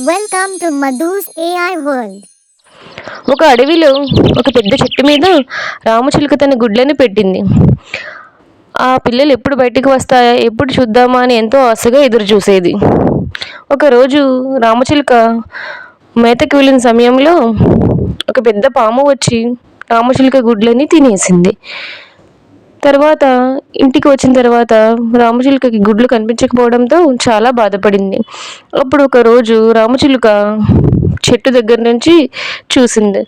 Welcome to Madhu's AI World. ఒక అడవిలో ఒక పెద్ద చెట్టు మీద రామచిలుక తన గుడ్లను పెట్టింది. ఆ పిల్లలు ఎప్పుడు బయటికి వస్తాయా, ఎప్పుడు చూద్దామా అని ఎంతో ఆశగా ఎదురు చూసేది. ఒకరోజు రామచిలుక మేతకి వెళ్ళిన సమయంలో ఒక పెద్ద పాము వచ్చి రామచిలుక గుడ్లని తినేసింది. తర్వాత ఇంటికి వచ్చిన తర్వాత రామచిలుకకి గుడ్లు కనిపించకపోవడంతో చాలా బాధపడింది. అప్పుడు ఒకరోజు రామచిలుక చెట్టు దగ్గర నుంచి చూసింది.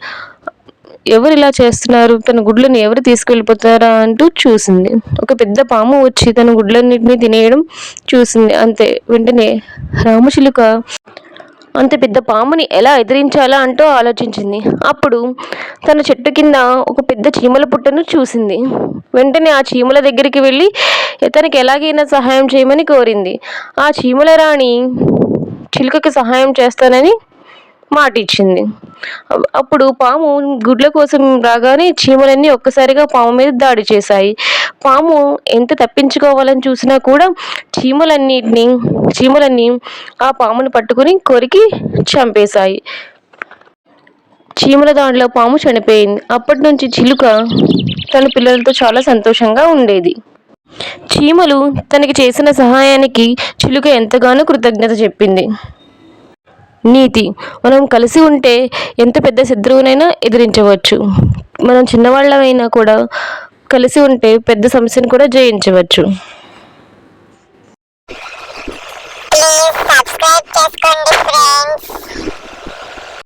ఎవరు ఇలా చేస్తున్నారు, తన గుడ్లను ఎవరు తీసుకెళ్ళిపోతారా అంటూ చూసింది. ఒక పెద్ద పాము వచ్చి తన గుడ్లన్నింటినీ తినేయడం చూసింది. అంతే, వెంటనే రామచిలుక అంత పెద్ద పాముని ఎలా ఎదిరించాలా అంటూ ఆలోచించింది. అప్పుడు తన చెట్టు కింద ఒక పెద్ద చీమల పుట్టను చూసింది. వెంటనే ఆ చీమల దగ్గరికి వెళ్ళి తనకి ఎలాగైనా సహాయం చేయమని కోరింది. ఆ చీమల రాణి చిలుకకి సహాయం చేస్తానని మాట ఇచ్చింది. అప్పుడు పాము గుడ్ల కోసం రాగానే చీమలన్నీ ఒక్కసారిగా పాము మీద దాడి చేశాయి. పాము ఎంత తప్పించుకోవాలని చూసినా కూడా చీమలన్నీ ఆ పామును పట్టుకుని కొరికి చంపేశాయి. చీమల దాడిలో పాము చనిపోయింది. అప్పటి నుంచి చిలుక తన పిల్లలతో చాలా సంతోషంగా ఉండేది. చీమలు తనకి చేసిన సహాయానికి చిలుక ఎంతగానో కృతజ్ఞత చెప్పింది. నీతి: మనం కలిసి ఉంటే ఎంత పెద్ద శత్రువునైనా ఎదిరించవచ్చు. మనం చిన్నవాళ్ళమైనా కూడా కలిసి ఉంటే పెద్ద సమస్యను కూడా జయించవచ్చు. Please subscribe చేసుకోండి friends.